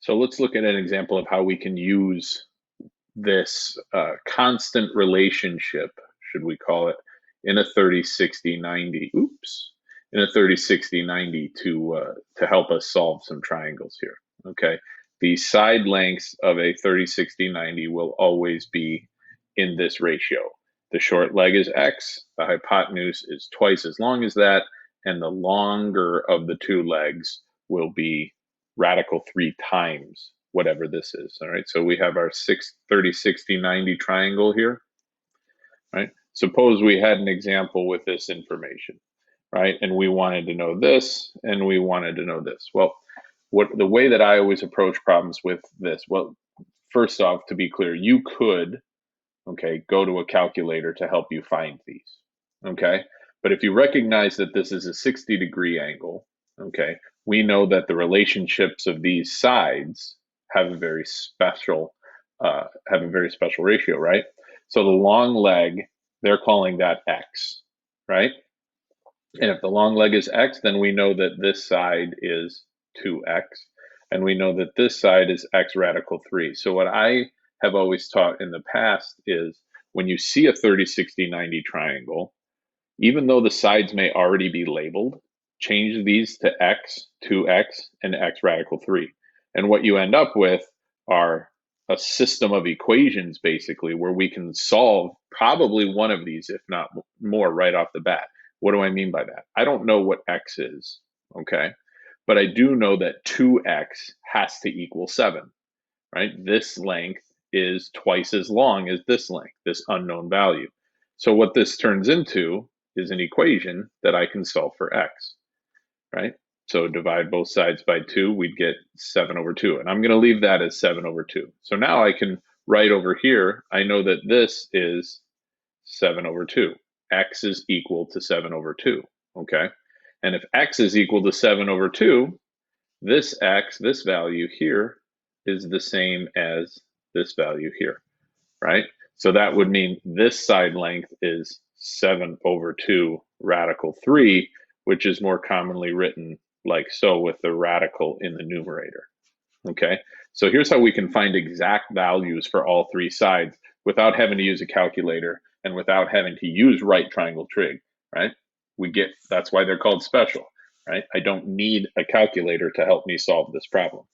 So let's look at an example of how we can use this constant relationship, should we call it, in a 30, 60, 90, oops, in a 30, 60, 90 to help us solve some triangles here, okay? The side lengths of a 30, 60, 90 will always be in this ratio. The short leg is x, the hypotenuse is twice as long as that, and the longer of the two legs will be radical 3 times whatever this is. All right, so we have our 30, 60, 90 triangle here, right? Suppose we had an example with this information, right? And we wanted to know this, and we wanted to know this. Well, the way that I always approach problems with this, well, first off, to be clear, you could, okay, go to a calculator to help you find these, okay? But if you recognize that this is a 60-degree angle, okay, we know that the relationships of these sides have a very special ratio, right? So the long leg, they're calling that x, right? And if the long leg is x, then we know that this side is 2x, and we know that this side is x radical 3. So what I have always taught in the past is when you see a 30, 60, 90 triangle, even though the sides may already be labeled, change these to x, 2x, and x radical 3. And what you end up with are a system of equations, basically, where we can solve probably one of these, if not more, right off the bat. What do I mean by that? I don't know what x is, okay? But I do know that 2x has to equal 7, right? This length is twice as long as this length, this unknown value. So what this turns into is an equation that I can solve for x, right? So divide both sides by 2, we'd get 7 over 2. And I'm going to leave that as 7 over 2. So now I can write over here, I know that this is 7 over 2. X is equal to 7 over 2, okay? And if x is equal to 7 over 2, this x, this value here, is the same as this value here, right? So that would mean this side length is 7 over 2 radical 3, which is more commonly written like so with the radical in the numerator, okay? So here's how we can find exact values for all three sides without having to use a calculator and without having to use right triangle trig, right? That's why they're called special, right? I don't need a calculator to help me solve this problem.